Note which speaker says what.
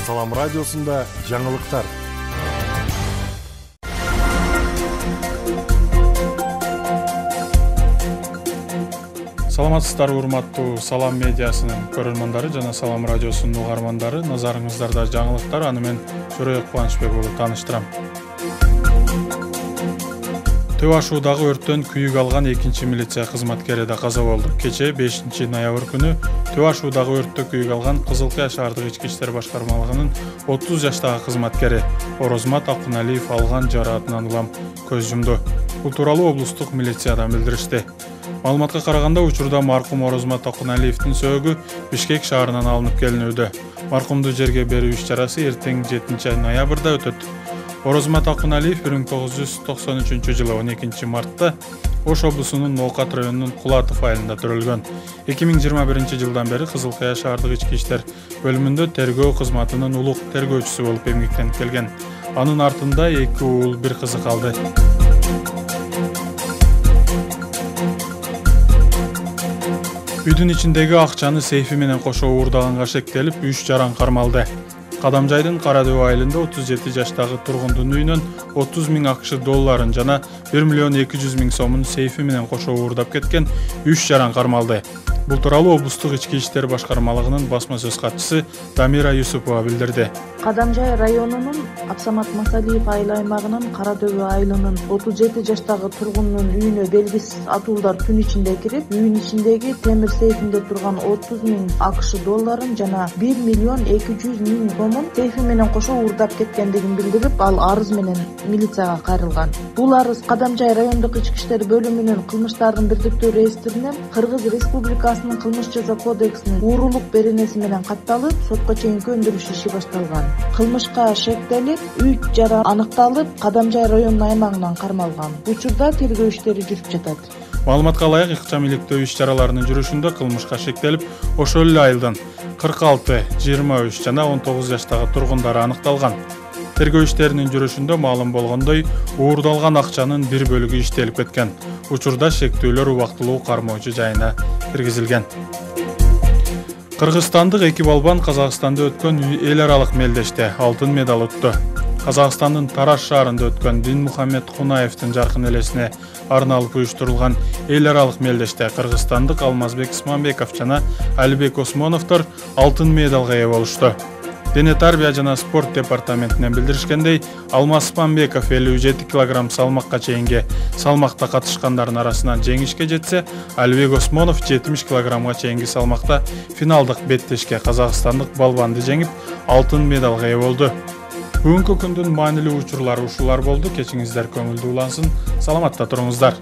Speaker 1: Салам радиосунда жаңылыктар.
Speaker 2: Саламатсыздар урматтуу Салам медиасынын көрөрмандары жана Салам радиосунун угармандары. Назарыңыздарда жаңылыктар, аны мен Жөрөйөк Кубанычбек уулу тааныштырам. Төө ашуудагы өрттөн күйүк алган 2 милиция кызматкери да каза болду. Кечээ 5 ноябрь күнү Төө ашуудагы өрттө күйүк алган Кызыл Кыя шаардык ички иштер башкармалыгынын 30 жаштагы кызматкери Орозмат Акуналиев алган жараатынан улам көз жумду. Бул тууралуу облустук милициядан билдиришти. Маалыматка караганда, учурда маркум Орозмат Акуналиевдин сөөгү Бишкек шаарынан алынып келинүүдө. Маркумду жерге берүү иш-чарасы эртең 7 ноябрда өтөт. Орозмат Акуналиев 1993 жылы 12 мартта Ош облусунун Ноокат районунун Кулатов айылында төрөлгөн. 2021 жылдан бери Кызыл Кыя шаардык ички иштер бөлүмүндө тергөө кызматынын улук тергөөчүсү болуп эмгектенип келген. Анын артында 2 уулу, 1 кызы калды. Үйдүн ичиндеги акчаны сейфи менен кошо уурдаганга шектелип 3 жаран кармалды. Кадамжайдын Карадөб айылында 37 жаштагы тургундун үйүнөн 30 000 акш долларын жана 1 миллион 200 000 сомун сейфи менен кошо уурдап кеткен 3 жаран кармалды. Бул тууралуу облустук ички иштер башкармалыгынын басма сөз катчысы Дамира Юсупова билдирди.
Speaker 3: Кадамжай районунун Абсамат Масалиев айыл аймагынын Карадөб айылынын 37 жаштагы тургундун үйүнө белгисиз атуулдар түн ичинде кирип, үйүнүн ичиндеги темир сейфинде турган 30 000 акш долларын жана 1 миллион 200 000 сомун сейфи менен кошо уурдап кеткендигин билдирип, ал арыз менен милицияга кайрылган. Бул арыз Кадамжай райондук ички иштер бөлүмүнүн кылмыштардын бирдиктүү реестринен Кыргыз Республикасынын кылмыш жаза кодексинин уурулук беренеси менен катталып, сотко чейинки өндүрүш иши башталган. Кылмышка шектелип, 3 жара аныкталып, Кадамжай районунун аймагынан кармалган. Учурда тергөө иштери жүрүп жатат.
Speaker 2: Маалыматка ылайык, ыкчам иликтөө иш-чараларынын жүрүшүндө кылмышка шектелип, ошол эле айылдан 46, 23 жана 19 жаштагы тургундары аныкталган. Тергөө иштеринин жүрүшүндө маалым болгондой, уурдалган акчанын бир бөлүгү иштелип кеткен. Учурда шектүүлөр убактылуу кармоочу жайына киргизилген. Кыргызстандык 2 балбан Казакстанда өткөн эл аралык мелдеште алтын медаль утту. Казакстандын Тараш шаарында өткөн Динмухамед Кунаевдин жаркын элесине арналып уюштурулган эл аралык мелдеште кыргызстандык Алмазбек Исманбеков жана Алибек Осмоновдор алтын медалга ээ болушту. Дене тарбия жана спорт департаментинен билдиришкендей, Алмаз Исманбеков 57 кг салмакка чейинги салмакта катышкандардын арасынан жеңишке жетсе, Алибек Осмонов 70 кг чейинги салмакта финалдык беттешке казакстандык балбанды жеңип, алтын медалга ээ болду. Бүгүнкү күндүн маанилүү учурлары ушулар болду. Кечиңиздер көңүлдүү улансын. Саламатта туруңуздар.